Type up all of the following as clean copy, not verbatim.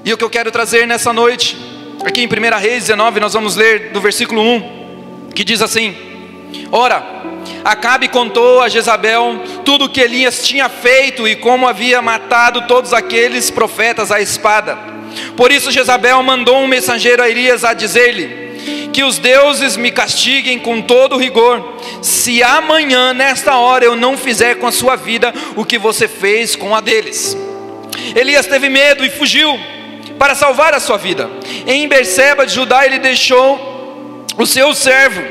E o que eu quero trazer nessa noite, aqui em 1 Reis 19, nós vamos ler do versículo 1, que diz assim: ora, Acabe contou a Jezabel tudo o que Elias tinha feito e como havia matado todos aqueles profetas à espada. Por isso Jezabel mandou um mensageiro a Elias a dizer-lhe: que os deuses me castiguem com todo rigor, se amanhã nesta hora eu não fizer com a sua vida o que você fez com a deles. Elias teve medo e fugiu para salvar a sua vida. Em Berseba de Judá ele deixou o seu servo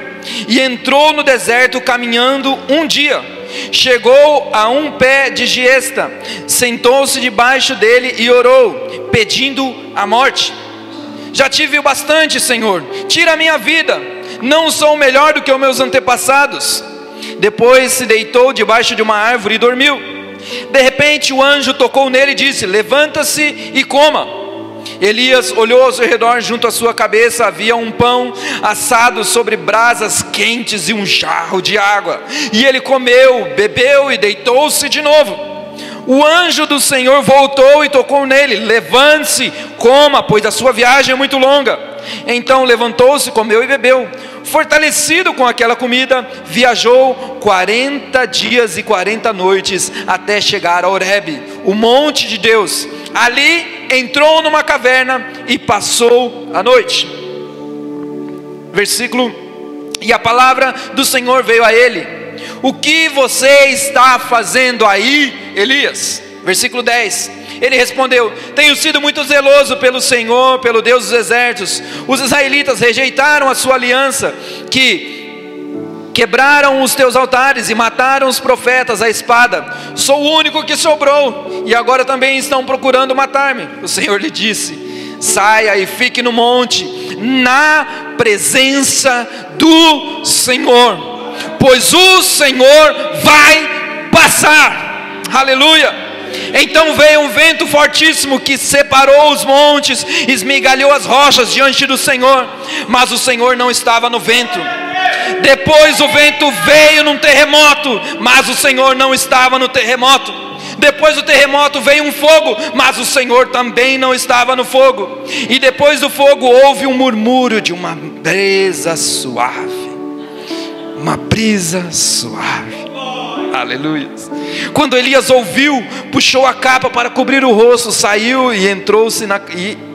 e entrou no deserto caminhando um dia. Chegou a um pé de giesta, sentou-se debaixo dele e orou, pedindo a morte. Já tive o bastante, Senhor, tira a minha vida, não sou melhor do que os meus antepassados. Depois se deitou debaixo de uma árvore e dormiu. De repente o anjo tocou nele e disse: levanta-se e coma. Elias olhou ao seu redor, junto à sua cabeça havia um pão assado sobre brasas quentes e um jarro de água. E ele comeu, bebeu e deitou-se de novo. O anjo do Senhor voltou e tocou nele: levante-se, coma, pois a sua viagem é muito longa. Então levantou-se, comeu e bebeu. Fortalecido com aquela comida, viajou 40 dias e 40 noites até chegar a Horebe, o monte de Deus. Ali entrou numa caverna e passou a noite. Versículo: e a palavra do Senhor veio a ele: o que você está fazendo aí, Elias? Versículo 10: ele respondeu: tenho sido muito zeloso pelo Senhor, pelo Deus dos exércitos. Os israelitas rejeitaram a sua aliança, quebraram os teus altares e mataram os profetas à espada. Sou o único que sobrou, e agora também estão procurando matar-me. O Senhor lhe disse: saia e fique no monte, na presença do Senhor, pois o Senhor vai passar. Aleluia. Então veio um vento fortíssimo que separou os montes, esmigalhou as rochas diante do Senhor, mas o Senhor não estava no vento. Depois o vento veio num terremoto, mas o Senhor não estava no terremoto. Depois do terremoto veio um fogo, mas o Senhor também não estava no fogo. E depois do fogo houve um murmúrio de uma brisa suave. Uma brisa suave. Aleluia. Quando Elias ouviu, puxou a capa para cobrir o rosto, saiu e entrou-se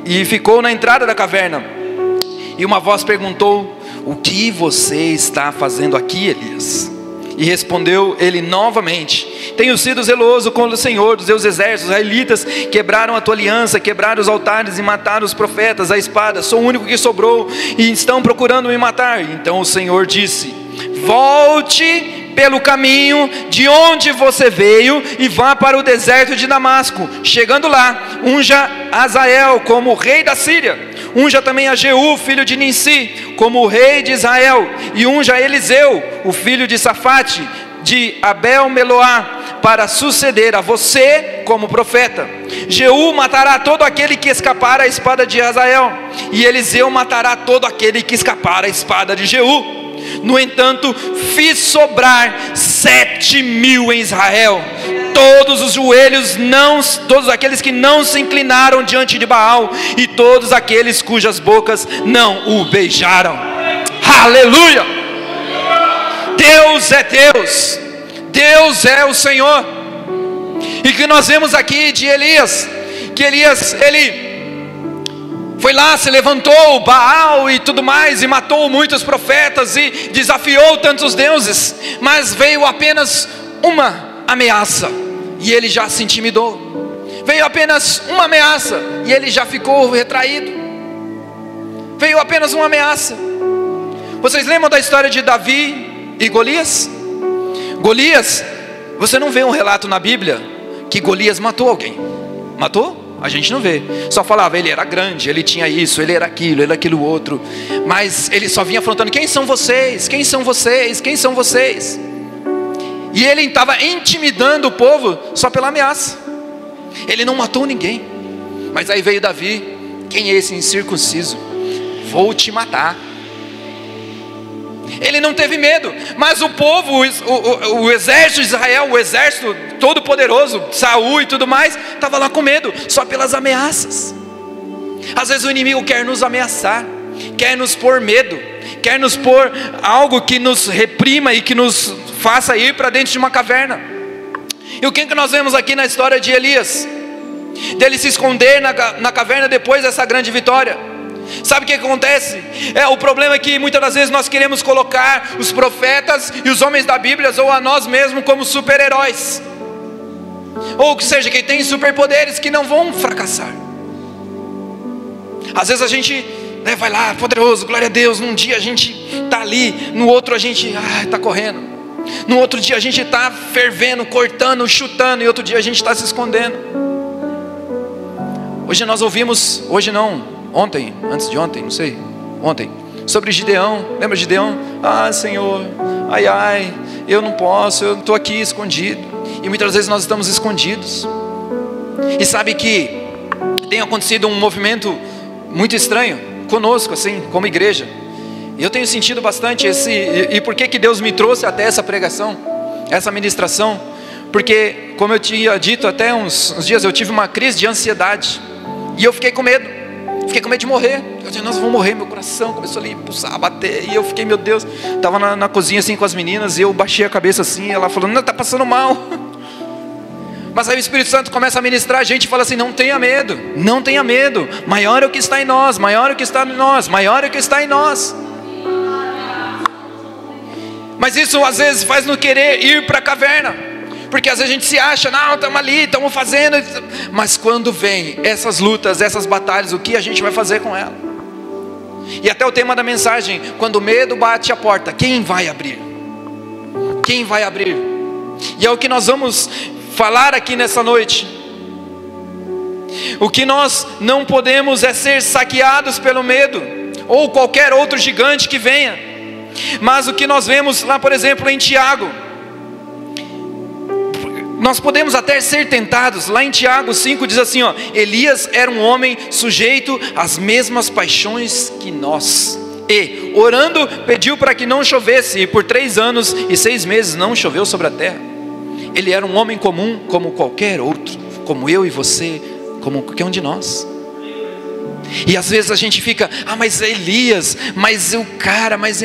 e ficou na entrada da caverna. E uma voz perguntou: o que você está fazendo aqui, Elias? E respondeu ele novamente: tenho sido zeloso com o Senhor dos seus exércitos. Os israelitas quebraram a tua aliança, quebraram os altares e mataram os profetas à espada. Sou o único que sobrou e estão procurando me matar. Então o Senhor disse: volte pelo caminho de onde você veio e vá para o deserto de Damasco. Chegando lá, unja Azael como rei da Síria. Unja também a Jeú, filho de Ninsi, como rei de Israel. E unja Eliseu, o filho de Safate, de Abel-Meloá, para suceder a você como profeta. Jeú matará todo aquele que escapar à espada de Azael, e Eliseu matará todo aquele que escapar à espada de Jeú. No entanto, fiz sobrar 7.000 em Israel, todos os joelhos, todos aqueles que não se inclinaram diante de Baal, e todos aqueles cujas bocas não o beijaram. Aleluia! Deus é Deus, Deus é o Senhor. E que nós vemos aqui de Elias, que Elias, ele foi lá, se levantou Baal e tudo mais, e matou muitos profetas, e desafiou tantos deuses, mas veio apenas uma ameaça, e ele já se intimidou. Veio apenas uma ameaça, e ele já ficou retraído. Veio apenas uma ameaça. Vocês lembram da história de Davi e Golias? Golias, você não vê um relato na Bíblia que Golias matou alguém. Matou? A gente não vê. Só falava, ele era grande, ele tinha isso, ele era aquilo outro. Mas ele só vinha falando: quem são vocês? Quem são vocês? Quem são vocês? E ele estava intimidando o povo só pela ameaça. Ele não matou ninguém. Mas aí veio Davi: quem é esse incircunciso? Vou te matar. Ele não teve medo, mas o povo, o exército de Israel, o exército todo poderoso, Saul e tudo mais, estava lá com medo, só pelas ameaças. Às vezes o inimigo quer nos ameaçar, quer nos pôr medo, quer nos pôr algo que nos reprima e que nos faça ir para dentro de uma caverna. E o que nós vemos aqui na história de Elias? Dele se esconder na caverna depois dessa grande vitória. Sabe o que acontece? O problema é que muitas das vezes nós queremos colocar os profetas e os homens da Bíblia, ou a nós mesmos, como super-heróis, ou que seja, que tem superpoderes que não vão fracassar. Às vezes a gente vai lá, poderoso, glória a Deus. Num dia a gente está ali, no outro a gente está correndo, no outro dia a gente está fervendo, cortando, chutando, e outro dia a gente está se escondendo. Hoje nós ouvimos, hoje não, ontem, antes de ontem, não sei, ontem, sobre Gideão. Lembra de Gideão? Senhor, ai, eu não posso, eu estou aqui escondido. E muitas vezes nós estamos escondidos. E sabe que tem acontecido um movimento muito estranho conosco, assim, como igreja. E eu tenho sentido bastante e por que Deus me trouxe até essa pregação, essa ministração? Porque, como eu tinha dito até uns dias, eu tive uma crise de ansiedade. E eu fiquei com medo. Fiquei com medo de morrer. Eu disse, nós vamos morrer. Meu coração começou ali a pulsar, a bater. E eu fiquei, meu Deus. Estava na cozinha assim com as meninas. E eu baixei a cabeça assim. E ela falou, não, está passando mal. Mas aí o Espírito Santo começa a ministrar a gente e fala assim, não tenha medo. Não tenha medo. Maior é o que está em nós. Maior é o que está em nós. Maior é o que está em nós. Mas isso às vezes faz nos querer ir para a caverna. Porque às vezes a gente se acha, não, estamos ali, estamos fazendo. Mas quando vem essas lutas, essas batalhas, o que a gente vai fazer com ela? E até o tema da mensagem, quando o medo bate a porta, quem vai abrir? Quem vai abrir? E é o que nós vamos falar aqui nessa noite. O que nós não podemos é ser saqueados pelo medo, ou qualquer outro gigante que venha. Mas o que nós vemos lá, por exemplo, em Tiago, nós podemos até ser tentados. Lá em Tiago 5 diz assim, Elias era um homem sujeito às mesmas paixões que nós, e orando pediu para que não chovesse, e por 3 anos e 6 meses não choveu sobre a terra. Ele era um homem comum como qualquer outro, como eu e você, como qualquer um de nós. E às vezes a gente fica, mas é Elias, mas é o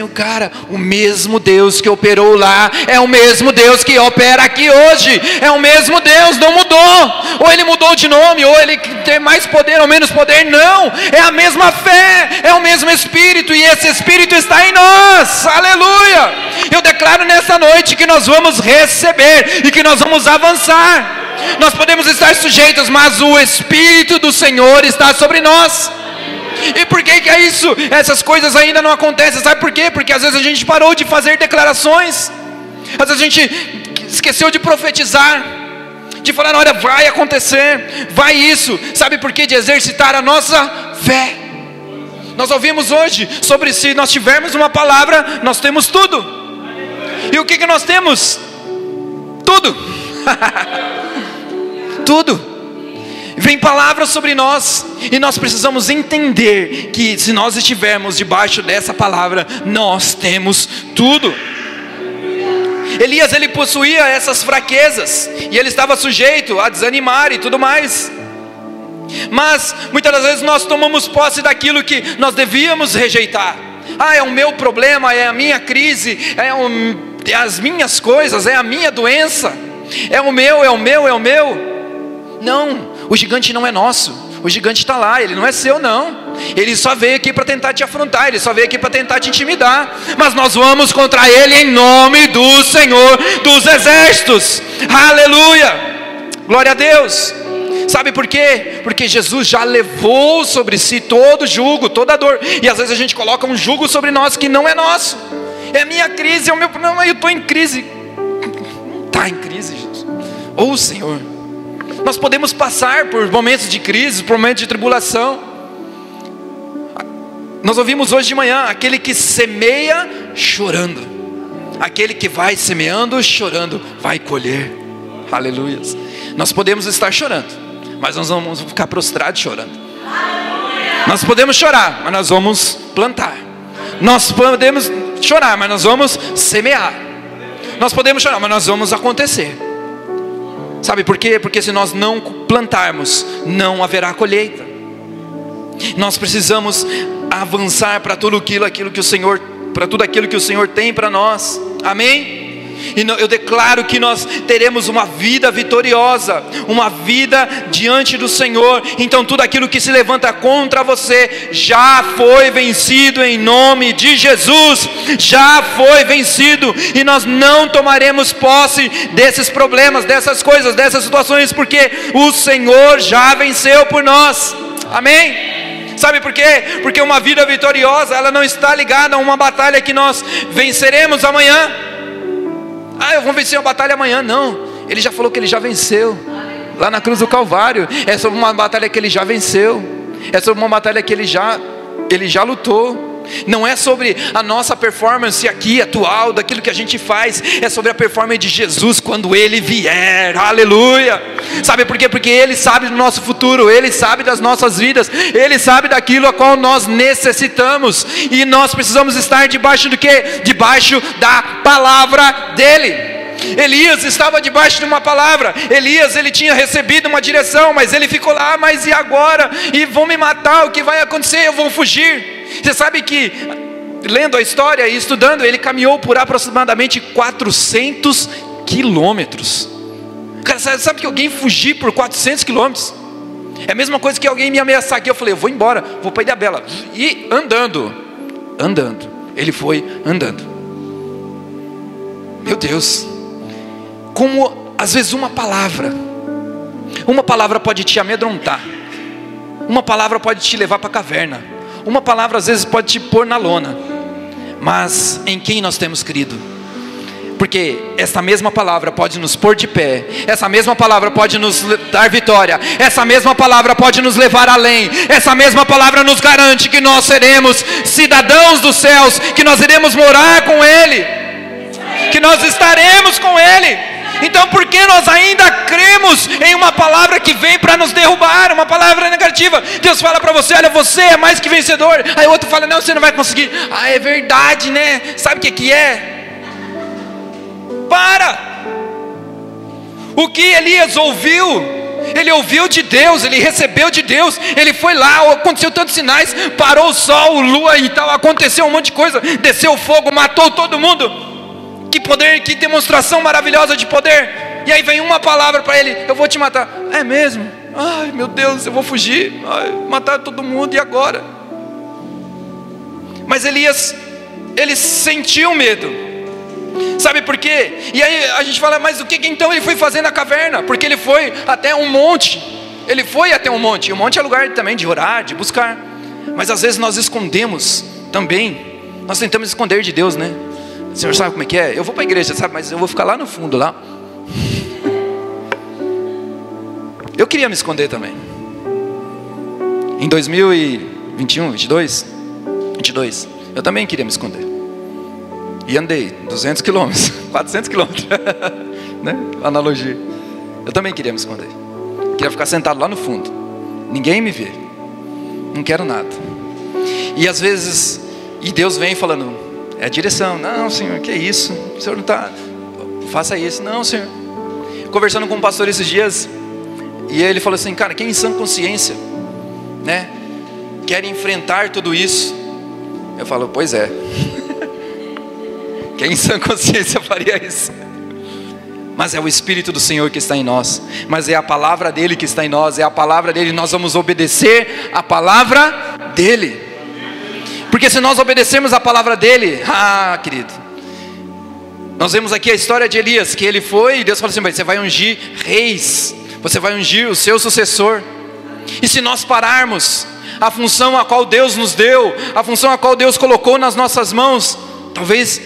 cara, o mesmo Deus que operou lá, é o mesmo Deus que opera aqui hoje, é o mesmo Deus, não mudou, ou ele mudou de nome, ou ele tem mais poder ou menos poder, não, é a mesma fé, é o mesmo Espírito, e esse Espírito está em nós, aleluia. Eu declaro nessa noite que nós vamos receber, e que nós vamos avançar. Nós podemos estar sujeitos, mas o Espírito do Senhor está sobre nós. E por que é isso? Essas coisas ainda não acontecem. Sabe por quê? Porque às vezes a gente parou de fazer declarações. Às vezes a gente esqueceu de profetizar, de falar, olha, vai acontecer, vai isso. Sabe por quê? De exercitar a nossa fé. Nós ouvimos hoje sobre se nós tivermos uma palavra, nós temos tudo. E o que nós temos? Tudo. Tudo. Vem palavras sobre nós, e nós precisamos entender que se nós estivermos debaixo dessa palavra, nós temos tudo. Elias, ele possuía essas fraquezas, e ele estava sujeito a desanimar e tudo mais. Mas muitas das vezes nós tomamos posse daquilo que nós devíamos rejeitar. É o meu problema, é a minha crise, é as minhas coisas, é a minha doença, é o meu. Não, o gigante não é nosso, o gigante está lá, ele não é seu não. Ele só veio aqui para tentar te afrontar, ele só veio aqui para tentar te intimidar. Mas nós vamos contra ele em nome do Senhor dos Exércitos, aleluia, glória a Deus. Sabe por quê? Porque Jesus já levou sobre si todo o jugo, toda a dor. E às vezes a gente coloca um jugo sobre nós que não é nosso. É a minha crise, é o meu problema, eu estou em crise. Não está em crise, Jesus. Senhor, nós podemos passar por momentos de crise, por momentos de tribulação. Nós ouvimos hoje de manhã, aquele que semeia chorando, aquele que vai semeando chorando, vai colher, aleluia. Nós podemos estar chorando, mas nós vamos ficar prostrados chorando. Nós podemos chorar, mas nós vamos plantar. Nós podemos chorar, mas nós vamos semear. Nós podemos chorar, mas nós vamos acontecer. Sabe por quê? Porque se nós não plantarmos, não haverá colheita. Nós precisamos avançar para tudo aquilo que o Senhor, para tudo aquilo que o Senhor tem para nós. Amém? E eu declaro que nós teremos uma vida vitoriosa, uma vida diante do Senhor. Então tudo aquilo que se levanta contra você já foi vencido em nome de Jesus. Já foi vencido. E nós não tomaremos posse desses problemas, dessas coisas, dessas situações, porque o Senhor já venceu por nós. Amém? Sabe por quê? Porque uma vida vitoriosa, ela não está ligada a uma batalha que nós venceremos amanhã. Eu vou vencer a batalha amanhã. Não, Ele já falou que Ele já venceu lá na cruz do Calvário. É sobre uma batalha que Ele já venceu. É sobre uma batalha que Ele já lutou. Não é sobre a nossa performance aqui atual, daquilo que a gente faz. É sobre a performance de Jesus quando Ele vier. Aleluia. Sabe por quê? Porque Ele sabe do nosso futuro, Ele sabe das nossas vidas, Ele sabe daquilo a qual nós necessitamos. E nós precisamos estar debaixo do quê? Debaixo da palavra dEle. Elias estava debaixo de uma palavra. Elias, ele tinha recebido uma direção, mas ele ficou lá, mas e agora? E vão me matar, o que vai acontecer? Eu vou fugir. Você sabe que, lendo a história e estudando, ele caminhou por aproximadamente 400 quilômetros. Cara, sabe que alguém fugir por 400 quilômetros? É a mesma coisa que alguém me ameaçar aqui. Eu falei, eu vou embora, vou para Ilhabela. E andando, ele foi andando. Meu Deus, como às vezes uma palavra pode te amedrontar, uma palavra pode te levar para a caverna, uma palavra às vezes pode te pôr na lona. Mas em quem nós temos crido? Porque essa mesma palavra pode nos pôr de pé, essa mesma palavra pode nos dar vitória, essa mesma palavra pode nos levar além, essa mesma palavra nos garante que nós seremos cidadãos dos céus, que nós iremos morar com Ele, que nós estaremos com Ele. Então por que nós ainda cremos em uma palavra que vem para nos derrubar, uma palavra negativa? Deus fala para você, olha, você é mais que vencedor. Aí o outro fala, não, você não vai conseguir. É verdade, né? Sabe o que é? Para! O que Elias ouviu? Ele ouviu de Deus, ele recebeu de Deus. Ele foi lá, aconteceu tantos sinais, parou o sol, lua e tal, aconteceu um monte de coisa, desceu o fogo, matou todo mundo. Que poder, que demonstração maravilhosa de poder. E aí vem uma palavra para ele, eu vou te matar. É mesmo? Ai meu Deus, eu vou fugir, matar todo mundo, e agora? Mas Elias, ele sentiu medo. Sabe por quê? E aí a gente fala, mas o que então ele foi fazer na caverna? Porque ele foi até um monte. Ele foi até um monte. E o monte é lugar também de orar, de buscar. Mas às vezes nós escondemos também. Nós tentamos esconder de Deus, né? O Senhor sabe como é que é? Eu vou para a igreja, sabe? Mas eu vou ficar lá no fundo, lá. Eu queria me esconder também. Em 2021, 22, eu também queria me esconder. E andei 200 quilômetros, 400 quilômetros, né? Analogia. Eu também queria me esconder. Queria ficar sentado lá no fundo. Ninguém me vê. Não quero nada. E às vezes, e Deus vem falando, é a direção. Não, Senhor, que é isso? O Senhor não está... Faça isso. Não, Senhor. Conversando com um pastor esses dias, e ele falou assim, cara, quem em sã consciência, né, quer enfrentar tudo isso? Eu falo, pois é. Quem em sã consciência faria isso? Mas é o Espírito do Senhor que está em nós. Mas é a palavra dEle que está em nós. É a palavra dEle. Nós vamos obedecer a palavra dEle. Porque se nós obedecermos a palavra dEle, querido, nós vemos aqui a história de Elias, que ele foi, e Deus falou assim, você vai ungir reis, você vai ungir o seu sucessor. E se nós pararmos a função a qual Deus nos deu, a função a qual Deus colocou nas nossas mãos, talvez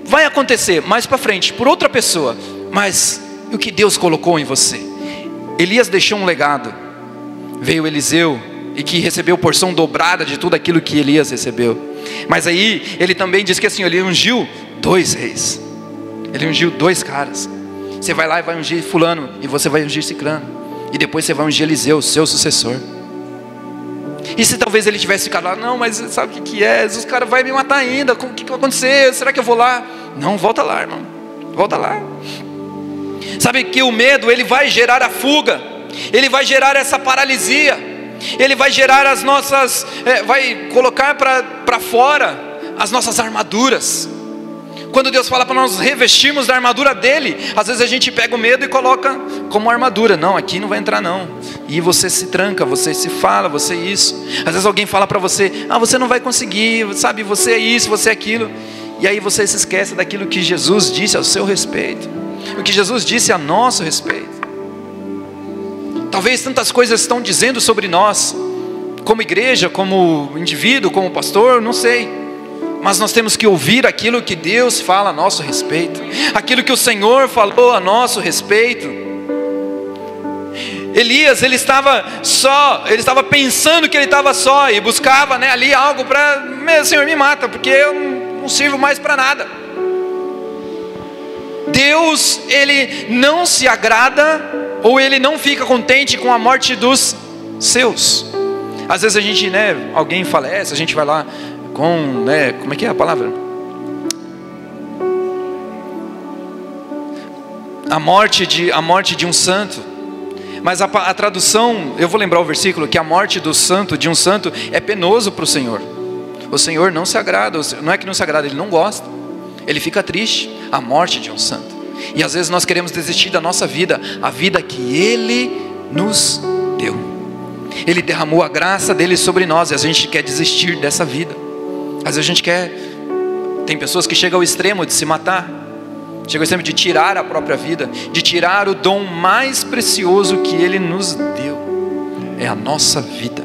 vai acontecer mais para frente, por outra pessoa, mas o que Deus colocou em você? Elias deixou um legado, veio Eliseu, e que recebeu porção dobrada de tudo aquilo que Elias recebeu. Mas aí ele também diz que assim, ele ungiu 2 reis, ele ungiu 2 caras. Você vai lá e vai ungir fulano, e você vai ungir ciclano, e depois você vai ungir Eliseu, seu sucessor. E se talvez ele tivesse ficado lá, não, mas sabe o que é? Os caras vão me matar ainda, o que vai acontecer? Será que eu vou lá? Não, volta lá, irmão, volta lá. Sabe que o medo, ele vai gerar a fuga, ele vai gerar essa paralisia. Ele vai gerar as nossas, vai colocar para fora as nossas armaduras. Quando Deus fala para nós revestirmos da armadura dele, às vezes a gente pega o medo e coloca como armadura. Não, aqui não vai entrar não. E você se tranca, você se fala, você isso. Às vezes alguém fala para você, você não vai conseguir, sabe, você é isso, você é aquilo. E aí você se esquece daquilo que Jesus disse ao seu respeito, o que Jesus disse a nosso respeito. Talvez tantas coisas estão dizendo sobre nós, como igreja, como indivíduo, como pastor, não sei. Mas nós temos que ouvir aquilo que Deus fala a nosso respeito, aquilo que o Senhor falou a nosso respeito. Elias, ele estava pensando que ele estava só, e buscava, ali algo para, Senhor, me mata, porque eu não sirvo mais para nada. Deus, ele não se agrada, ou ele não fica contente com a morte dos seus. Às vezes a gente, alguém falece, a gente vai lá com, como é que é a palavra? A morte de um santo. Mas a tradução, eu vou lembrar o versículo, que a morte de um santo é penoso para o Senhor. O Senhor não se agrada, não é que não se agrada, Ele não gosta. Ele fica triste, a morte de um santo. E às vezes nós queremos desistir da nossa vida, a vida que Ele nos deu. Ele derramou a graça dele sobre nós, e a gente quer desistir dessa vida. Às vezes a gente tem pessoas que chegam ao extremo de se matar, chegam ao extremo de tirar a própria vida, de tirar o dom mais precioso que Ele nos deu, é a nossa vida.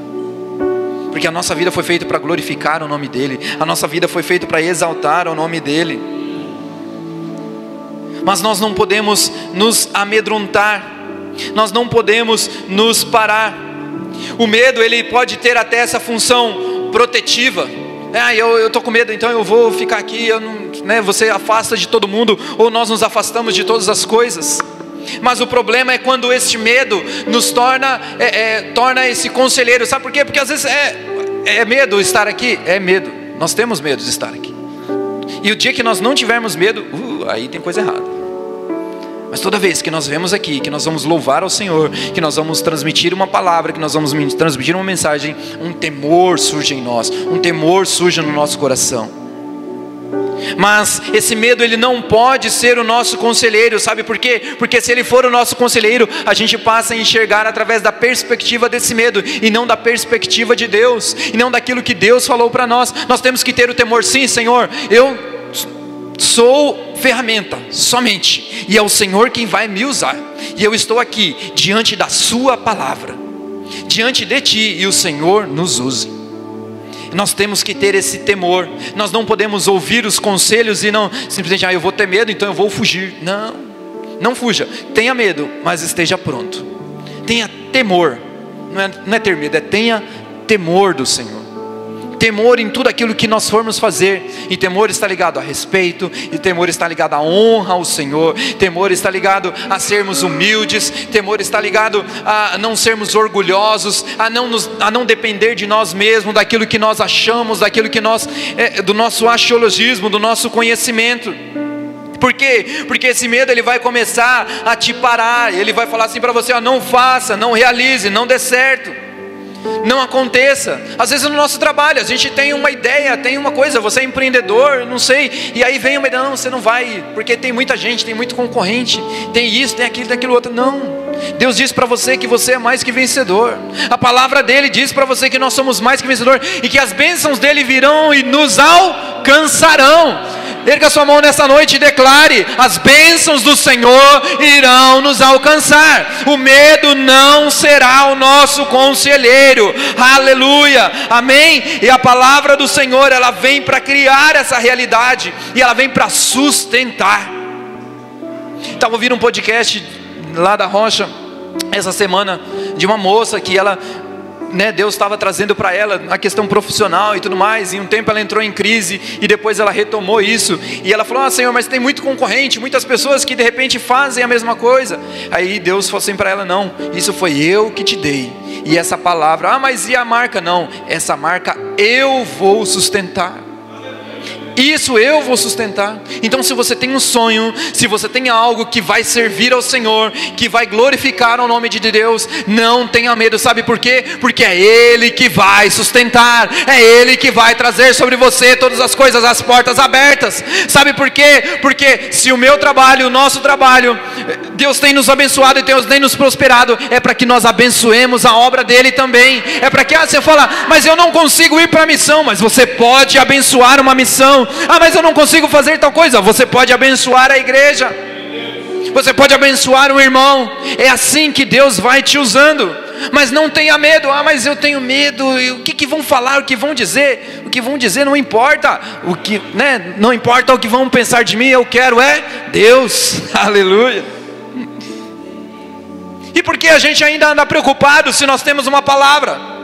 Porque a nossa vida foi feita para glorificar o nome dEle, a nossa vida foi feita para exaltar o nome dEle. Mas nós não podemos nos amedrontar, nós não podemos nos parar. O medo, ele pode ter até essa função protetiva. Eu estou com medo, então eu vou ficar aqui, você afasta de todo mundo, ou nós nos afastamos de todas as coisas. Mas o problema é quando esse medo nos torna esse conselheiro. Sabe por quê? Porque às vezes é medo estar aqui, é medo, nós temos medo de estar aqui. E o dia que nós não tivermos medo, aí tem coisa errada. Mas toda vez que nós vemos aqui, que nós vamos louvar ao Senhor, que nós vamos transmitir uma palavra, que nós vamos transmitir uma mensagem, um temor surge em nós, um temor surge no nosso coração. Mas esse medo, ele não pode ser o nosso conselheiro, sabe por quê? Porque se ele for o nosso conselheiro, a gente passa a enxergar através da perspectiva desse medo, e não da perspectiva de Deus, e não daquilo que Deus falou para nós. Nós temos que ter o temor, sim, Senhor, eu sou ferramenta somente, e é o Senhor quem vai me usar, e eu estou aqui diante da sua palavra, diante de ti, e o Senhor nos use. Nós temos que ter esse temor. Nós não podemos ouvir os conselhos e não simplesmente, eu vou ter medo, então eu vou fugir. Não fuja, tenha medo, mas esteja pronto. Tenha temor, não é ter medo, tenha temor do Senhor. Temor em tudo aquilo que nós formos fazer. E temor está ligado a respeito, e temor está ligado à honra ao Senhor, temor está ligado a sermos humildes, temor está ligado a não sermos orgulhosos, a não depender de nós mesmos, daquilo que nós achamos, daquilo que nós, do nosso axiologismo, do nosso conhecimento. Por quê? Porque esse medo, ele vai começar a te parar, ele vai falar assim para você, não faça, não realize, não dê certo, não aconteça. Às vezes no nosso trabalho, a gente tem uma ideia, tem uma coisa, você é empreendedor, não sei, e aí vem uma ideia, não, você não vai, porque tem muita gente, tem muito concorrente, tem isso, tem aquilo, tem aquilo outro. Não, Deus diz para você que você é mais que vencedor. A palavra dele diz para você que nós somos mais que vencedor, e que as bênçãos dele virão e nos alcançarão. Erga sua mão nessa noite e declare: as bênçãos do Senhor irão nos alcançar. O medo não será o nosso conselheiro. Aleluia, amém. E a palavra do Senhor, ela vem para criar essa realidade, e ela vem para sustentar. Estava ouvindo um podcast lá da Rocha essa semana, de uma moça que ela, Deus estava trazendo para ela a questão profissional e tudo mais, e um tempo ela entrou em crise, e depois ela retomou isso, e ela falou: Senhor, mas tem muito concorrente, muitas pessoas que de repente fazem a mesma coisa. Aí Deus falou assim para ela: não, isso foi eu que te dei, e essa palavra, mas e a marca? Não, essa marca eu vou sustentar, isso eu vou sustentar. Então se você tem um sonho, se você tem algo que vai servir ao Senhor, que vai glorificar o nome de Deus, não tenha medo. Sabe por quê? Porque é Ele que vai sustentar, é Ele que vai trazer sobre você todas as coisas, as portas abertas. Sabe por quê? Porque se o meu trabalho, o nosso trabalho, Deus tem nos abençoado e Deus tem nos prosperado, é para que nós abençoemos a obra dele também. É para que você fala, mas eu não consigo ir para a missão. Mas você pode abençoar uma missão. Mas eu não consigo fazer tal coisa. Você pode abençoar a igreja, você pode abençoar um irmão. É assim que Deus vai te usando. Mas não tenha medo. Mas eu tenho medo. E o que vão falar? O que vão dizer? O que vão dizer não importa. Não importa o que vão pensar de mim. Eu quero Deus. Aleluia. E por que a gente ainda anda preocupado se nós temos uma palavra?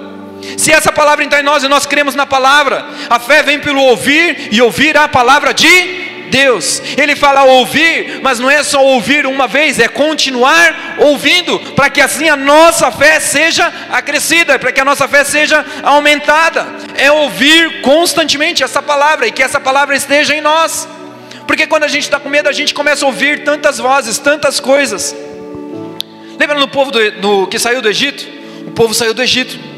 Se essa palavra está em nós e nós cremos na palavra, a fé vem pelo ouvir e ouvir a palavra de Deus. Ele fala ouvir, mas não é só ouvir uma vez, é continuar ouvindo, para que assim a nossa fé seja acrescida, para que a nossa fé seja aumentada. É ouvir constantemente essa palavra e que essa palavra esteja em nós. Porque quando a gente está com medo, a gente começa a ouvir tantas vozes, tantas coisas. Lembra no povo que saiu do Egito? O povo saiu do Egito.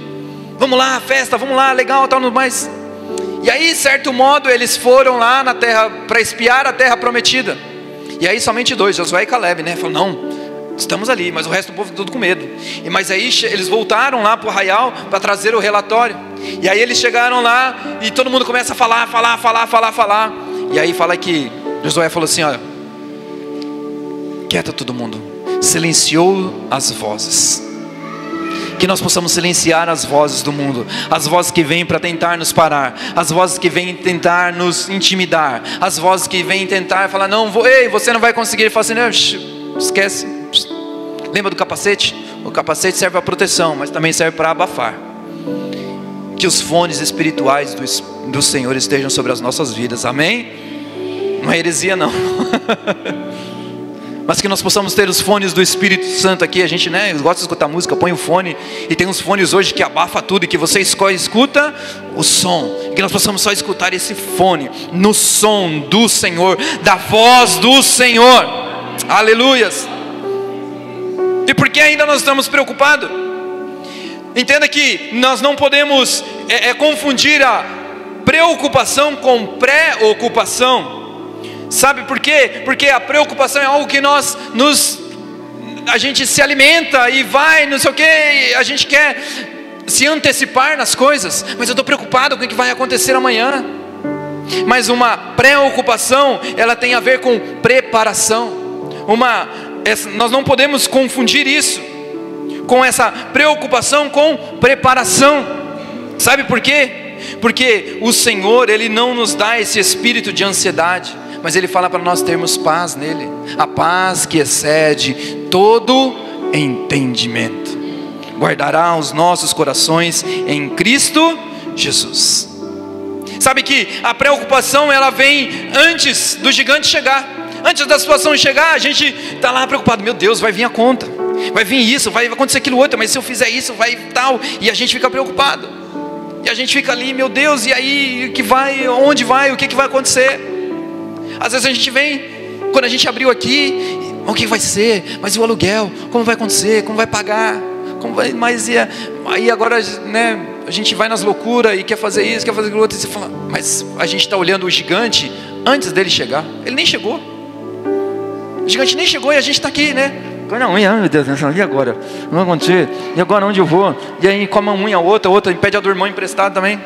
Vamos lá, festa, vamos lá, legal, tal, mais. E aí, certo modo, eles foram lá na terra para espiar a terra prometida. E aí somente dois, Josué e Caleb, Falaram, não, estamos ali, mas o resto do povo tudo com medo. Mas aí eles voltaram lá para o arraial para trazer o relatório. E aí eles chegaram lá e todo mundo começa a falar. E aí fala que Josué falou assim, olha, quieta todo mundo, silenciou as vozes. Que nós possamos silenciar as vozes do mundo, as vozes que vêm para tentar nos parar, as vozes que vêm tentar nos intimidar, as vozes que vêm tentar falar, não, você não vai conseguir. Ele fala assim, não, esquece. Lembra do capacete? O capacete serve para proteção, mas também serve para abafar. Que os fones espirituais do Senhor estejam sobre as nossas vidas, amém? Não é heresia não. Mas que nós possamos ter os fones do Espírito Santo aqui. A gente gosta de escutar música, põe o fone. E tem uns fones hoje que abafa tudo, e que você escuta o som. E que nós possamos só escutar esse fone no som do Senhor, da voz do Senhor. Aleluias. E por que ainda nós estamos preocupados? Entenda que nós não podemos confundir a preocupação com pré-ocupação. Sabe por quê? Porque a preocupação é algo que a gente se alimenta e vai, não sei o que, a gente quer se antecipar nas coisas, mas eu estou preocupado com o que vai acontecer amanhã. Mas uma preocupação, ela tem a ver com preparação. Nós não podemos confundir isso com essa preocupação com preparação. Sabe por quê? Porque o Senhor, Ele não nos dá esse espírito de ansiedade, mas Ele fala para nós termos paz nele, a paz que excede todo entendimento, guardará os nossos corações em Cristo Jesus. Sabe que a preocupação, ela vem antes do gigante chegar, antes da situação chegar. A gente está lá preocupado, meu Deus, vai vir a conta, vai vir isso, vai acontecer aquilo outro, mas se eu fizer isso, vai tal, e a gente fica preocupado, e a gente fica ali, meu Deus, e aí, onde vai, o que vai acontecer? Às vezes a gente vem, quando a gente abriu aqui, o que vai ser? Mas e o aluguel? Como vai acontecer? Como vai pagar? Aí agora, a gente vai nas loucuras e quer fazer isso, quer fazer aquilo outro, e você fala, mas a gente está olhando o gigante antes dele chegar. Ele nem chegou. O gigante nem chegou e a gente está aqui, Não, meu Deus, e agora? Não vai acontecer? E agora onde eu vou? E aí come uma unha, outra pede a do irmão emprestado também.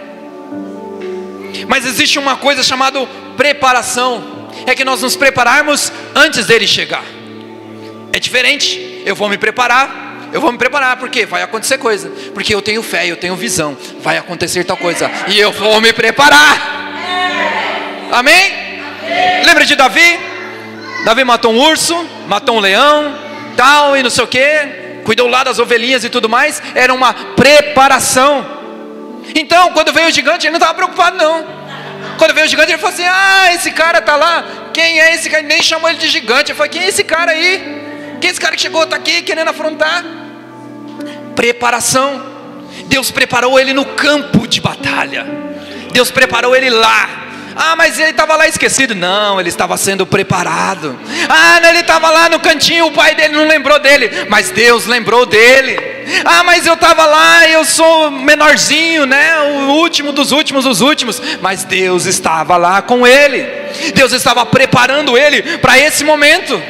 Mas existe uma coisa chamada preparação. É que nós nos prepararmos antes dele chegar. É diferente. Eu vou me preparar, porque vai acontecer coisa, porque eu tenho fé, eu tenho visão, vai acontecer tal coisa, e eu vou me preparar. Amém? Lembra de Davi? Davi matou um urso, matou um leão, tal, e não sei o que, cuidou lá das ovelhinhas e tudo mais. Era uma preparação. Então quando veio o gigante, ele não estava preocupado não. Quando veio o gigante, ele falou assim, esse cara está lá, quem é esse cara? Nem chamou ele de gigante. Eu falei, quem é esse cara aí? Quem é esse cara que chegou, está aqui querendo afrontar? Preparação. Deus preparou ele no campo de batalha, Deus preparou ele lá. Ah, mas ele estava lá esquecido. Não, ele estava sendo preparado. Ah, não, ele estava lá no cantinho, o pai dele não lembrou dele, mas Deus lembrou dele. Ah, mas eu estava lá, eu sou menorzinho, né? O último dos últimos dos últimos. Mas Deus estava lá com ele. Deus estava preparando ele para esse momento.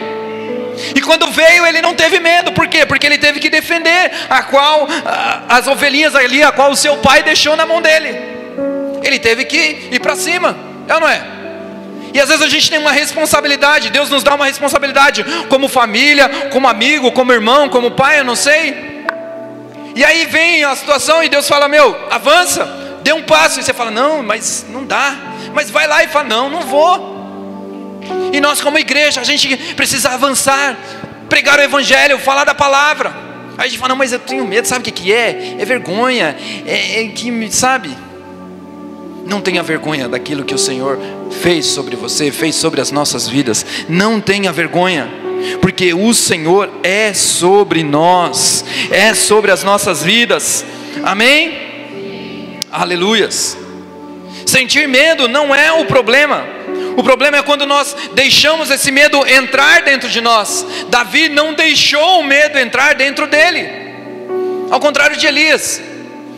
E quando veio, ele não teve medo. Por quê? Porque ele teve que defender as ovelhinhas ali, a qual o seu pai deixou na mão dele. Ele teve que ir para cima, é ou não é? E às vezes a gente tem uma responsabilidade. Deus nos dá uma responsabilidade, como família, como amigo, como irmão, como pai, eu não sei. E aí vem a situação e Deus fala: meu, avança, dê um passo. E você fala: não, mas não dá. Mas vai lá e fala: não, não vou. E nós como igreja, a gente precisa avançar, pregar o evangelho, falar da palavra. Aí a gente fala: não, mas eu tenho medo. Sabe o que é? É vergonha, sabe? Não tenha vergonha daquilo que o Senhor fez sobre você, fez sobre as nossas vidas. Não tenha vergonha, porque o Senhor é sobre nós, é sobre as nossas vidas. Amém? Aleluias. Sentir medo não é o problema. O problema é quando nós deixamos esse medo entrar dentro de nós. Davi não deixou o medo entrar dentro dele, ao contrário de Elias,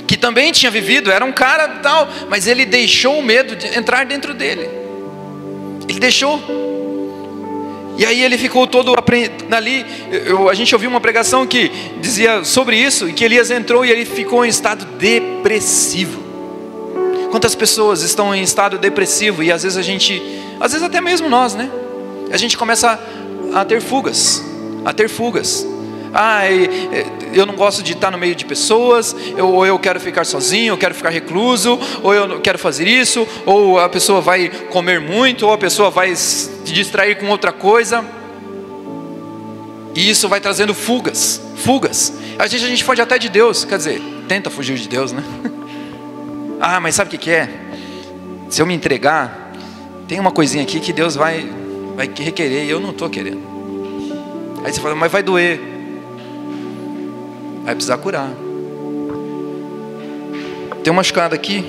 que também tinha vivido, era um cara tal, mas ele deixou o medo de entrar dentro dele. Ele deixou. E aí ele ficou todo ali. A gente ouviu uma pregação que dizia sobre isso, e que Elias entrou e ele ficou em estado depressivo. Quantas pessoas estão em estado depressivo? E às vezes às vezes até mesmo nós, né? A gente começa a ter fugas. Ah, eu não gosto de estar no meio de pessoas, ou eu quero ficar sozinho, eu quero ficar recluso, ou eu quero fazer isso, ou a pessoa vai comer muito, ou a pessoa vai se distrair com outra coisa. E isso vai trazendo fugas. A gente foge até de Deus, quer dizer, tenta fugir de Deus, né? Ah, mas sabe o que é? Se eu me entregar, tem uma coisinha aqui que Deus vai requerer e eu não estou querendo. Aí você fala: mas vai doer. Vai precisar curar. Tem um machucado aqui.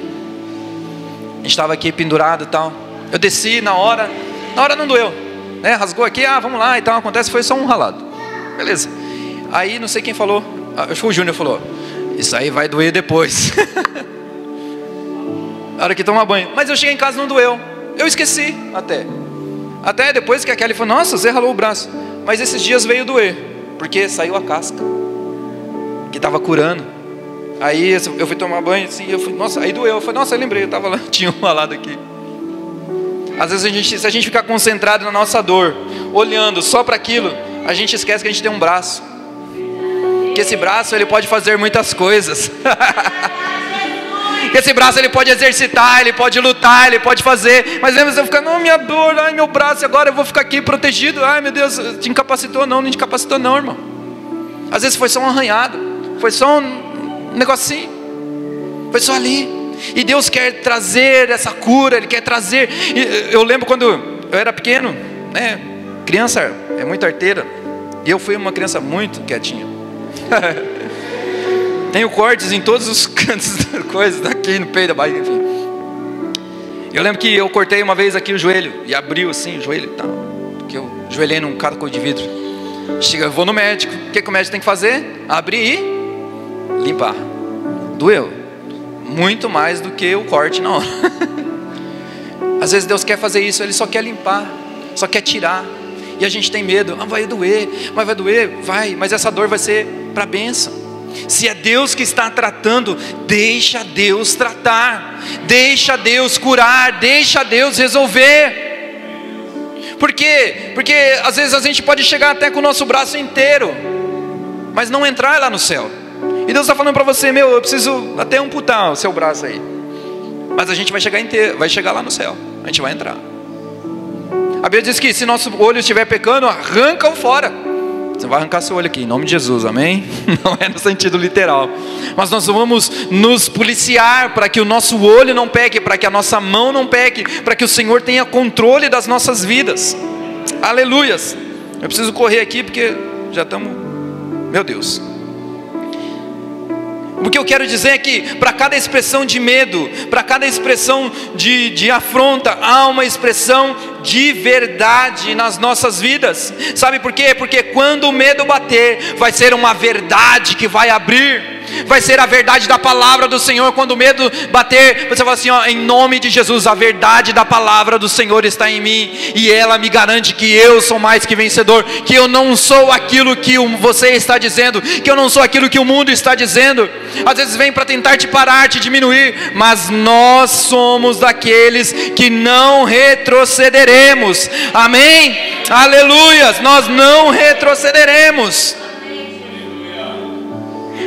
A gente estava aqui pendurado e tal. Eu desci na hora não doeu, né? Rasgou aqui, vamos lá e tal. Acontece, foi só um ralado. Beleza. Aí não sei quem falou, acho que foi o Júnior falou: isso aí vai doer depois. Na hora que toma banho. Mas eu cheguei em casa, não doeu. Eu esqueci até depois que a Kelly falou: nossa, você ralou o braço. Mas esses dias veio doer, porque saiu a casca que estava curando. Aí eu fui tomar banho assim, eu fui, nossa, aí doeu. Eu falei: nossa, eu lembrei, eu estava lá, tinha um ralado aqui. Às vezes se a gente ficar concentrado na nossa dor, olhando só para aquilo, a gente esquece que a gente tem um braço, que esse braço ele pode fazer muitas coisas. Esse braço ele pode exercitar, ele pode lutar, ele pode fazer. Mas lembra, você fica: não, minha dor, ai meu braço, agora eu vou ficar aqui protegido. Ai meu Deus, te incapacitou? Não te incapacitou não, irmão. Às vezes foi só um arranhado, foi só um negocinho, foi só ali. E Deus quer trazer essa cura, Ele quer trazer. Eu lembro quando eu era pequeno, né? Criança é muito arteira, e eu fui uma criança muito quietinha. Tenho cortes em todos os cantos da coisa, aqui no peito da barriga, enfim. Eu lembro que eu cortei uma vez aqui o joelho, e abriu assim o joelho e tal, porque eu joelhei num caco de vidro. Eu vou no médico, o que o médico tem que fazer? Abrir e limpar. Doeu muito mais do que o corte na hora. Às vezes Deus quer fazer isso, Ele só quer limpar, só quer tirar. E a gente tem medo: vai doer, mas vai doer, vai, mas essa dor vai ser para a bênção. Se é Deus que está tratando, deixa Deus tratar, deixa Deus curar, deixa Deus resolver. Por quê? Porque às vezes a gente pode chegar até com o nosso braço inteiro, mas não entrar lá no céu. E Deus está falando para você: meu, eu preciso até amputar o seu braço aí, mas a gente vai chegar inteiro, vai chegar lá no céu, a gente vai entrar. A Bíblia diz que se nosso olho estiver pecando, arranca-o fora. Você vai arrancar seu olho aqui, em nome de Jesus, amém? Não é no sentido literal, mas nós vamos nos policiar para que o nosso olho não peque, para que a nossa mão não peque, para que o Senhor tenha controle das nossas vidas. Aleluias. Eu preciso correr aqui porque já estamos, meu Deus. O que eu quero dizer é que para cada expressão de medo, para cada expressão de afronta, há uma expressão de verdade nas nossas vidas. Sabe por quê? Porque quando o medo bater, vai ser uma verdade que vai abrir. Vai ser a verdade da palavra do Senhor. Quando o medo bater, você fala assim, ó, em nome de Jesus, a verdade da palavra do Senhor está em mim, e ela me garante que eu sou mais que vencedor, que eu não sou aquilo que você está dizendo, que eu não sou aquilo que o mundo está dizendo. Às vezes vem para tentar te parar, te diminuir, mas nós somos daqueles que não retrocederemos. Amém? Aleluias, nós não retrocederemos.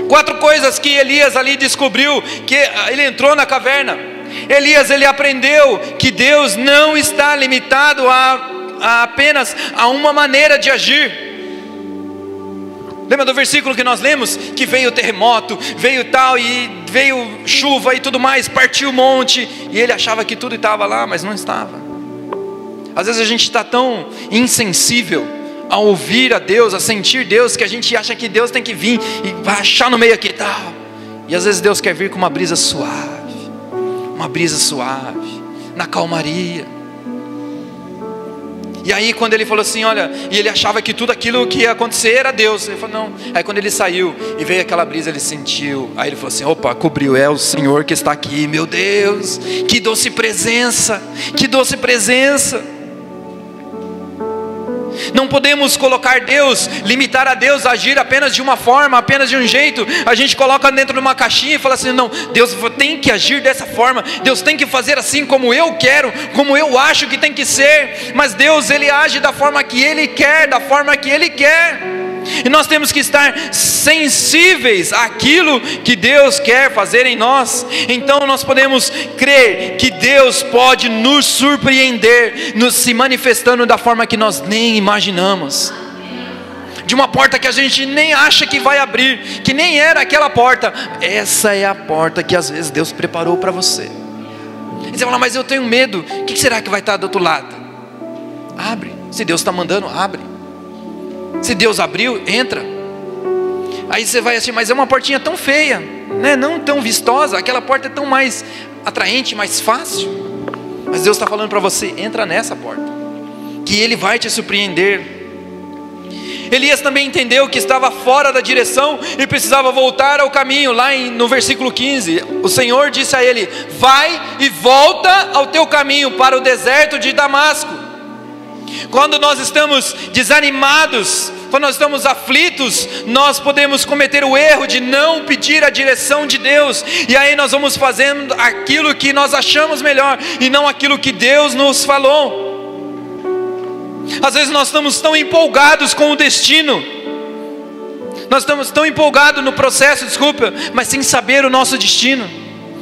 4 coisas que Elias ali descobriu, que ele entrou na caverna. Elias, ele aprendeu que Deus não está limitado a apenas a uma maneira de agir. Lembra do versículo que nós lemos? Que veio terremoto, veio tal, e veio chuva e tudo mais, partiu o monte, e ele achava que tudo estava lá, mas não estava. Às vezes a gente está tão insensível a ouvir a Deus, a sentir Deus, que a gente acha que Deus tem que vir e vai achar no meio aqui, tal. E às vezes Deus quer vir com uma brisa suave, na calmaria. E aí quando ele falou assim, olha, e ele achava que tudo aquilo que ia acontecer era Deus, ele falou, não. Aí quando ele saiu e veio aquela brisa, ele sentiu, aí ele falou assim, opa, cobriu, é o Senhor que está aqui, meu Deus, que doce presença, que doce presença. Não podemos colocar Deus, limitar a Deus a agir apenas de uma forma, apenas de um jeito. A gente coloca dentro de uma caixinha e fala assim, não, Deus tem que agir dessa forma, Deus tem que fazer assim como eu quero, como eu acho que tem que ser. Mas Deus, Ele age da forma que Ele quer, da forma que Ele quer. E nós temos que estar sensíveis àquilo que Deus quer fazer em nós. Então nós podemos crer que Deus pode nos surpreender, nos se manifestando da forma que nós nem imaginamos. De uma porta que a gente nem acha que vai abrir, que nem era aquela porta. Essa é a porta que às vezes Deus preparou para você. E você fala, mas eu tenho medo, o que será que vai estar do outro lado? Abre, se Deus está mandando, abre. Se Deus abriu, entra. Aí você vai assim, mas é uma portinha tão feia, né? Não tão vistosa, aquela porta é tão mais atraente, mais fácil. Mas Deus está falando para você, entra nessa porta, que Ele vai te surpreender. Elias também entendeu que estava fora da direção e precisava voltar ao caminho. Lá no versículo 15, o Senhor disse a ele, vai e volta ao teu caminho para o deserto de Damasco. Quando nós estamos desanimados, quando nós estamos aflitos, nós podemos cometer o erro de não pedir a direção de Deus, e aí nós vamos fazendo aquilo que nós achamos melhor, e não aquilo que Deus nos falou. Às vezes nós estamos tão empolgados com o destino, nós estamos tão empolgados no processo, mas sem saber o nosso destino,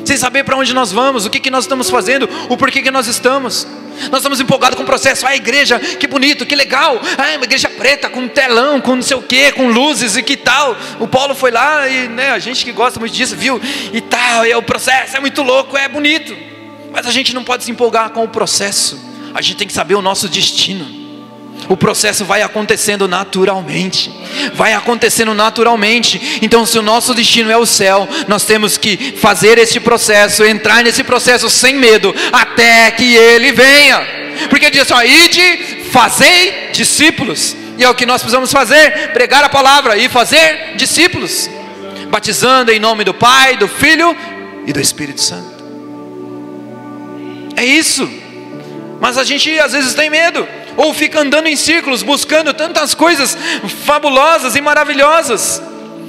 sem saber para onde nós vamos, o que nós estamos fazendo, o porquê que nós estamos. Nós estamos empolgados com o processo, a igreja, que bonito, que legal, uma igreja preta, com telão, com não sei o que, com luzes e que tal. O Paulo foi lá e, né, a gente que gosta muito disso, viu, e tal, e o processo é muito louco, é bonito. Mas a gente não pode se empolgar com o processo, a gente tem que saber o nosso destino. O processo vai acontecendo naturalmente, então se o nosso destino é o céu, nós temos que fazer esse processo, entrar nesse processo sem medo, até que Ele venha, porque diz assim, ide, fazei discípulos, e é o que nós precisamos fazer, pregar a palavra e fazer discípulos, batizando em nome do Pai, do Filho e do Espírito Santo. É isso. Mas a gente às vezes tem medo, ou fica andando em círculos, buscando tantas coisas fabulosas e maravilhosas,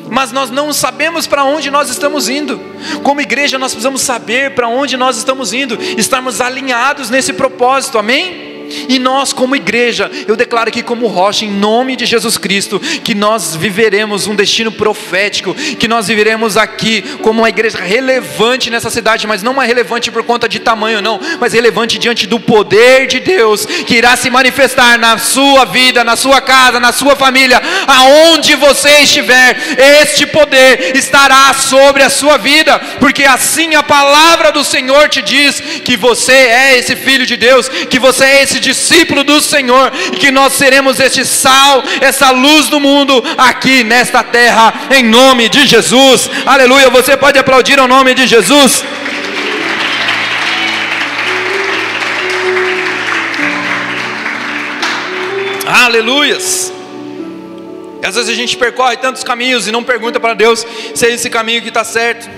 mas nós não sabemos para onde nós estamos indo. Como igreja nós precisamos saber para onde nós estamos indo, estarmos alinhados nesse propósito, amém? E nós como igreja, eu declaro aqui como rocha, em nome de Jesus Cristo, que nós viveremos um destino profético, que nós viveremos aqui como uma igreja relevante nessa cidade, mas não uma relevante por conta de tamanho não, mas relevante diante do poder de Deus, que irá se manifestar na sua vida, na sua casa, na sua família, aonde você estiver, este poder estará sobre a sua vida, porque assim a palavra do Senhor te diz, que você é esse filho de Deus, que você é esse esse discípulo do Senhor, e que nós seremos este sal, essa luz do mundo aqui nesta terra, em nome de Jesus. Aleluia. Você pode aplaudir ao nome de Jesus? Aleluias. E às vezes a gente percorre tantos caminhos e não pergunta para Deus se é esse caminho que está certo.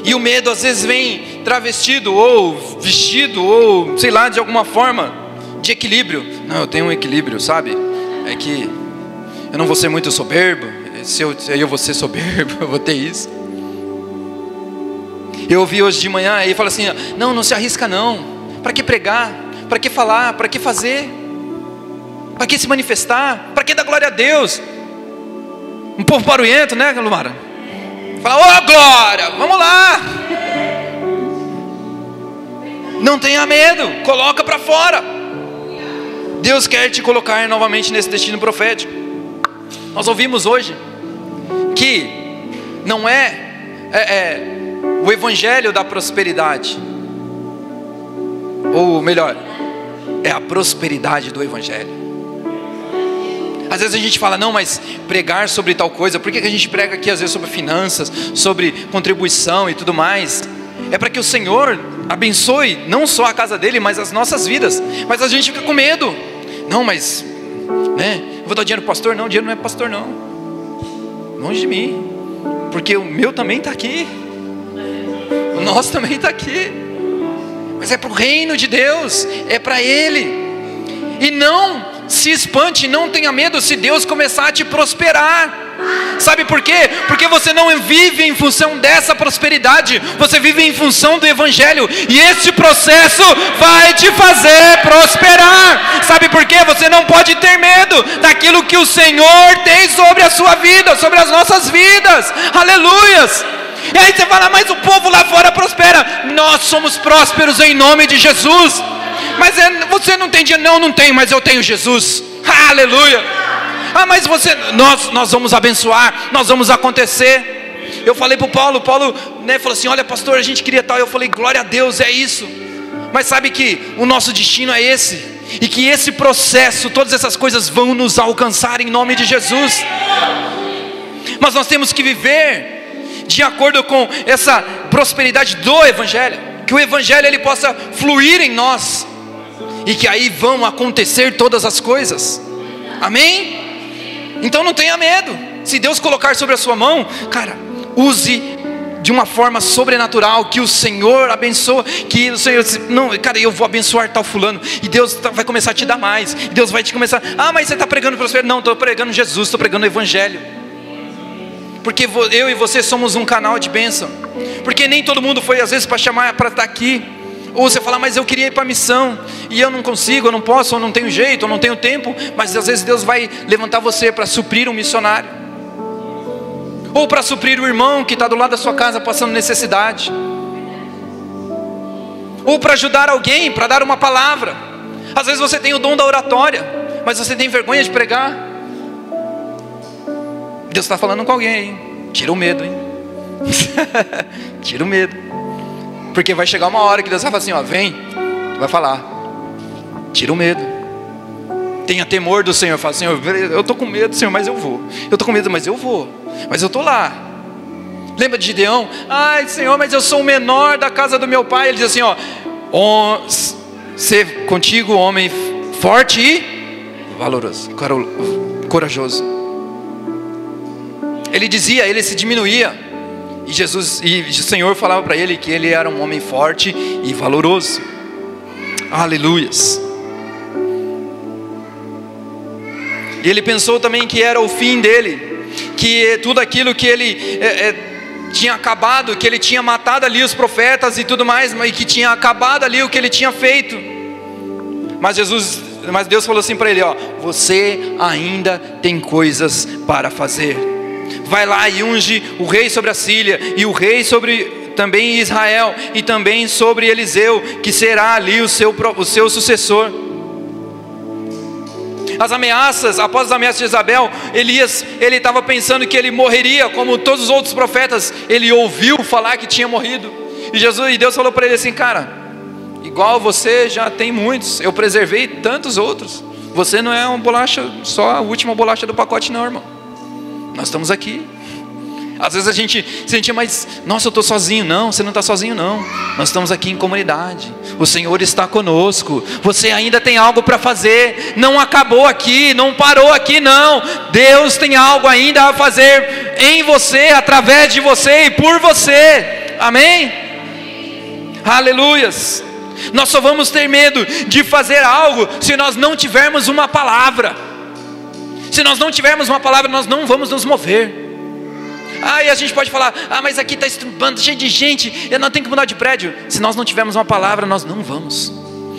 E o medo às vezes vem travestido ou vestido ou sei lá, de alguma forma de equilíbrio. Não, eu tenho um equilíbrio, sabe? É que eu não vou ser muito soberbo. Se eu vou ser soberbo, eu vou ter isso. Eu ouvi hoje de manhã e fala assim: não se arrisca não. Para que pregar? Para que falar? Para que fazer? Para que se manifestar? Para que dar glória a Deus? Um povo barulhento, né, Lumara? Fala: ô glória, vamos lá. Não tenha medo, coloca para fora. Deus quer te colocar novamente nesse destino profético. Nós ouvimos hoje que não é o evangelho da prosperidade, ou melhor, é a prosperidade do evangelho. Às vezes a gente fala: não, mas pregar sobre tal coisa, por que a gente prega aqui às vezes sobre finanças, sobre contribuição e tudo mais? É para que o Senhor abençoe não só a casa dele, mas as nossas vidas. Mas a gente fica com medo. Não, mas eu vou dar dinheiro para o pastor? Não, dinheiro não é pastor não, longe de mim, porque o meu também está aqui, o nosso também está aqui, mas é para o reino de Deus, é para Ele. E não se espante, não tenha medo se Deus começar a te prosperar. Sabe por quê? Porque você não vive em função dessa prosperidade, você vive em função do evangelho, e esse processo vai te fazer prosperar. Sabe por quê? Você não pode ter medo daquilo que o Senhor tem sobre a sua vida, sobre as nossas vidas. Aleluias. E aí você fala: mas o povo lá fora prospera. Nós somos prósperos em nome de Jesus. Mas você não tem dinheiro? Não tenho, mas eu tenho Jesus. Aleluia. Mas nós vamos abençoar, nós vamos acontecer. Eu falei para o Paulo falou assim: olha pastor, a gente queria tal. Eu falei: glória a Deus, é isso. Mas sabe que o nosso destino é esse, e que esse processo, todas essas coisas vão nos alcançar em nome de Jesus. Mas nós temos que viver de acordo com essa prosperidade do evangelho, que o evangelho ele possa fluir em nós, e que aí vão acontecer todas as coisas. Amém? Então não tenha medo. Se Deus colocar sobre a sua mão, cara, use de uma forma sobrenatural, que o Senhor abençoe, que o Senhor, não, cara, eu vou abençoar tal fulano, e Deus vai começar a te dar mais, e Deus vai te começar: mas você está pregando prosperidade? Não, estou pregando Jesus, estou pregando o evangelho, porque eu e você somos um canal de bênção, porque nem todo mundo foi às vezes para chamar, para estar aqui. Ou você fala: mas eu queria ir para a missão, e eu não consigo, eu não posso, eu não tenho jeito, eu não tenho tempo. Mas às vezes Deus vai levantar você para suprir um missionário, ou para suprir o irmão que está do lado da sua casa passando necessidade, ou para ajudar alguém, para dar uma palavra. Às vezes você tem o dom da oratória, mas você tem vergonha de pregar. Deus está falando com alguém aí. Tira o medo, hein? Tira o medo. Porque vai chegar uma hora que Deus vai falar assim: vem, tu vai falar. Tira o medo. Tenha temor do Senhor. Fala: Senhor, eu estou com medo, Senhor, mas eu vou. Eu estou com medo, mas eu vou. Mas eu estou lá. Lembra de Gideão? Ai, Senhor, mas eu sou o menor da casa do meu pai. Ele diz assim: ser contigo homem forte e valoroso, corajoso. Ele dizia, ele se diminuía. E o Senhor falava para ele que ele era um homem forte e valoroso. Aleluias. E ele pensou também que era o fim dele, que tudo aquilo que ele tinha acabado, que ele tinha matado ali os profetas e tudo mais, mas que tinha acabado ali o que ele tinha feito. Mas Deus falou assim para ele: você ainda tem coisas para fazer. Vai lá e unge o rei sobre a Síria, e o rei sobre também Israel, e também sobre Eliseu, que será ali o seu sucessor. Após as ameaças de Jezabel, Elias, ele estava pensando que ele morreria, como todos os outros profetas. Ele ouviu falar que tinha morrido, e Deus falou para ele assim: cara, igual você já tem muitos, eu preservei tantos outros. Você não é uma bolacha, só a última bolacha do pacote não, irmão. Nós estamos aqui. Às vezes a gente sente, mas nossa, eu estou sozinho. Não, você não está sozinho não. Nós estamos aqui em comunidade. O Senhor está conosco. Você ainda tem algo para fazer. Não acabou aqui, não parou aqui não. Deus tem algo ainda a fazer em você, através de você e por você. Amém? Aleluias. Nós só vamos ter medo de fazer algo se nós não tivermos uma palavra. Se nós não tivermos uma palavra, nós não vamos nos mover. E a gente pode falar, mas aqui está estrubando, cheio de gente, eu não tenho que mudar de prédio. Se nós não tivermos uma palavra, nós não vamos.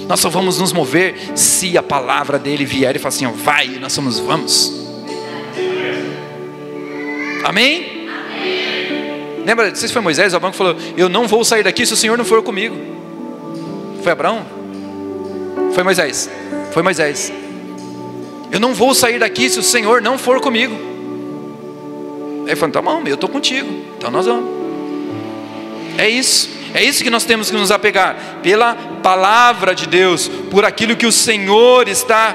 Nós só vamos nos mover se a palavra dele vier e falar assim, vai, e nós somos, vamos. Amém? Lembra, não sei se foi Moisés, Abraão que falou, eu não vou sair daqui se o Senhor não for comigo. Foi Abraão? Foi Moisés? Foi Moisés. Eu não vou sair daqui se o Senhor não for comigo. Aí ele falou, tá bom, eu estou contigo, então nós vamos. É isso que nós temos que nos apegar, pela palavra de Deus, por aquilo que o Senhor está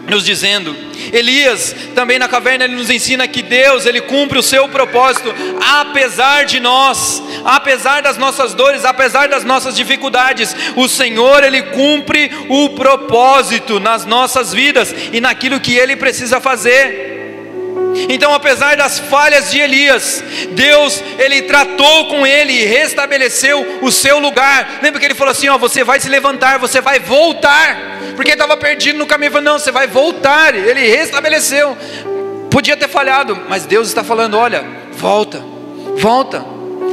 nos dizendo. Elias, também na caverna, ele nos ensina que Deus, ele cumpre o seu propósito, apesar de nós, apesar das nossas dores, apesar das nossas dificuldades. O Senhor, ele cumpre o propósito nas nossas vidas, e naquilo que ele precisa fazer. Então, apesar das falhas de Elias, Deus, ele tratou com ele e restabeleceu o seu lugar. Lembra que ele falou assim, você vai se levantar, você vai voltar, porque ele estava perdido no caminho. Ele falou, não, você vai voltar. Ele restabeleceu. Podia ter falhado, mas Deus está falando, olha, volta.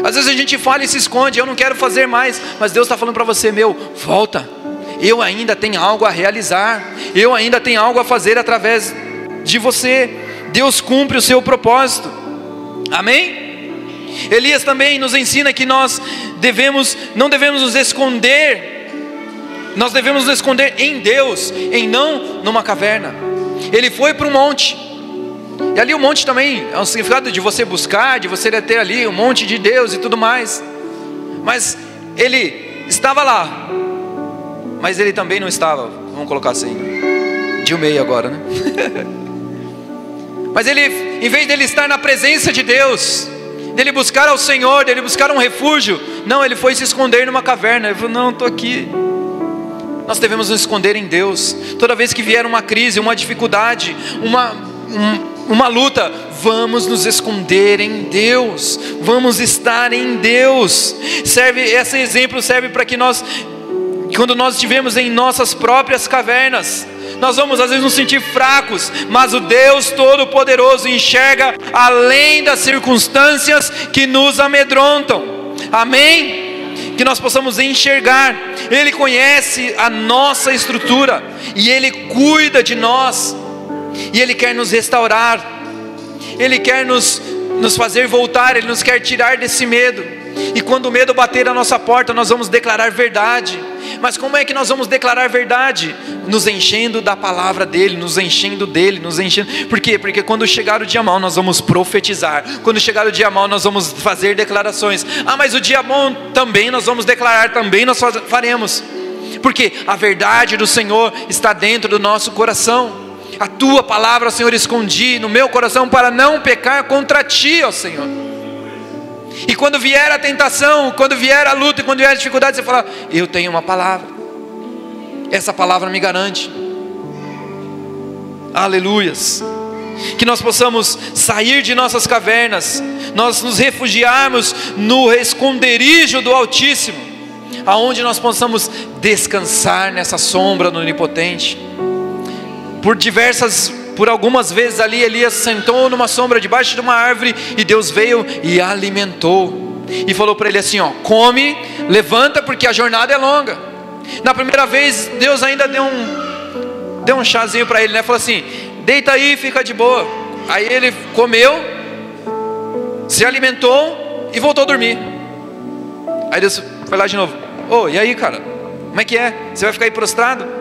Às vezes a gente falha e se esconde, eu não quero fazer mais, mas Deus está falando para você, volta. Eu ainda tenho algo a realizar, eu ainda tenho algo a fazer através de você. Deus cumpre o seu propósito. Amém? Elias também nos ensina que nós não devemos nos esconder. Nós devemos nos esconder em Deus, e não numa caverna. Ele foi para um monte, e ali o monte também é um significado de você buscar, de você ter ali um monte de Deus e tudo mais. Mas ele estava lá, mas ele também não estava, vamos colocar assim, de um meio agora, né? Mas ele, em vez dele estar na presença de Deus, dele buscar ao Senhor, dele buscar um refúgio, não, ele foi se esconder numa caverna. Ele falou, não, estou aqui. Nós devemos nos esconder em Deus. Toda vez que vier uma crise, uma dificuldade, uma luta, vamos nos esconder em Deus, vamos estar em Deus. Esse exemplo serve para que nós, quando nós estivermos em nossas próprias cavernas, nós vamos às vezes nos sentir fracos, mas o Deus Todo-Poderoso enxerga além das circunstâncias que nos amedrontam. Amém? Que nós possamos enxergar. Ele conhece a nossa estrutura, e Ele cuida de nós, e Ele quer nos restaurar, Ele quer nos fazer voltar, Ele nos quer tirar desse medo. E quando o medo bater na nossa porta, nós vamos declarar verdade. Mas como é que nós vamos declarar verdade? Nos enchendo da palavra dele, nos enchendo dele, nos enchendo. Por quê? Porque quando chegar o dia mau, nós vamos profetizar. Quando chegar o dia mau, nós vamos fazer declarações. Mas o dia bom também nós vamos declarar, também nós faremos. Porque a verdade do Senhor está dentro do nosso coração. A tua palavra, Senhor, escondi no meu coração para não pecar contra ti, ó Senhor. E quando vier a tentação, quando vier a luta, quando vier a dificuldade, você fala, eu tenho uma palavra, essa palavra me garante. Aleluias. Que nós possamos sair de nossas cavernas, nós nos refugiarmos no esconderijo do Altíssimo, aonde nós possamos descansar nessa sombra do Onipotente. Por algumas vezes ali, Elias sentou numa sombra debaixo de uma árvore, e Deus veio e alimentou, e falou para ele assim, come, levanta, porque a jornada é longa. Na primeira vez, Deus ainda deu um chazinho para ele, né? Falou assim, deita aí, fica de boa. Aí ele comeu, se alimentou e voltou a dormir. Aí Deus foi lá de novo, e aí, cara, como é que é? Você vai ficar aí prostrado?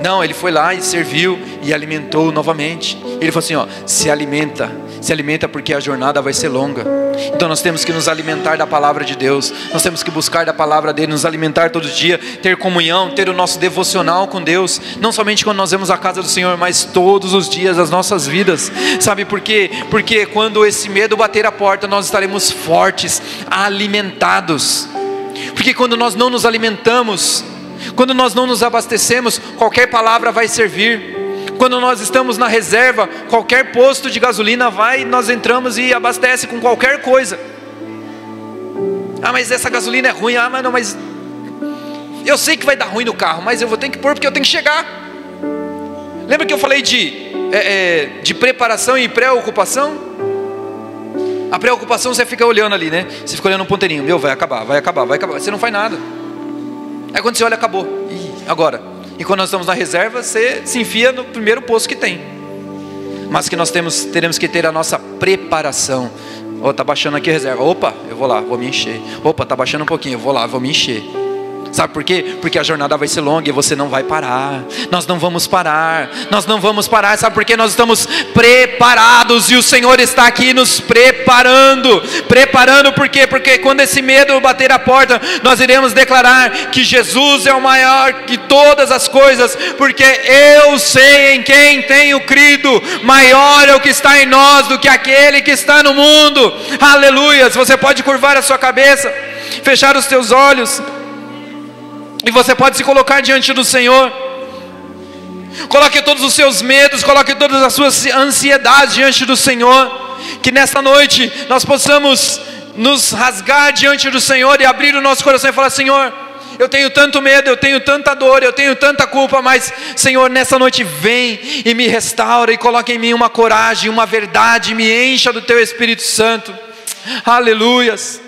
Não, ele foi lá e serviu e alimentou novamente. Ele falou assim, se alimenta, Se alimenta porque a jornada vai ser longa. Então nós temos que nos alimentar da palavra de Deus. Nós temos que buscar da palavra dele, nos alimentar todo dia, ter comunhão, ter o nosso devocional com Deus. Não somente quando nós vemos a casa do Senhor, mas todos os dias das nossas vidas. Sabe por quê? Porque quando esse medo bater a porta, nós estaremos fortes, alimentados. Porque quando nós não nos alimentamos, quando nós não nos abastecemos, qualquer palavra vai servir. Quando nós estamos na reserva, qualquer posto de gasolina vai, nós entramos e abastece com qualquer coisa. Ah, mas essa gasolina é ruim. Ah, mas não, mas eu sei que vai dar ruim no carro, mas eu vou ter que pôr porque eu tenho que chegar. Lembra que eu falei de preparação e pré-ocupação? A pré-ocupação você fica olhando ali, né? Você fica olhando um ponteirinho, meu, vai acabar. Você não faz nada. Aí quando você olha, acabou. Ih, agora. E quando nós estamos na reserva, você se enfia no primeiro posto que tem. Mas que nós teremos que ter a nossa preparação. Está baixando aqui a reserva. Opa, eu vou lá, vou me encher. Opa, está baixando um pouquinho, eu vou lá, vou me encher. Sabe por quê? Porque a jornada vai ser longa e você não vai parar. Nós não vamos parar. Nós não vamos parar. Sabe por quê? Nós estamos preparados e o Senhor está aqui nos preparando. Preparando por quê? Porque quando esse medo bater a porta, nós iremos declarar que Jesus é o maior que todas as coisas. Porque eu sei em quem tenho crido. Maior é o que está em nós do que aquele que está no mundo. Aleluia. Você pode curvar a sua cabeça, fechar os teus olhos. E você pode se colocar diante do Senhor. Coloque todos os seus medos, coloque todas as suas ansiedades diante do Senhor. Que nesta noite nós possamos nos rasgar diante do Senhor e abrir o nosso coração e falar: Senhor, eu tenho tanto medo, eu tenho tanta dor, eu tenho tanta culpa, mas Senhor, nessa noite vem e me restaura e coloque em mim uma coragem, uma verdade, me encha do Teu Espírito Santo. Aleluias.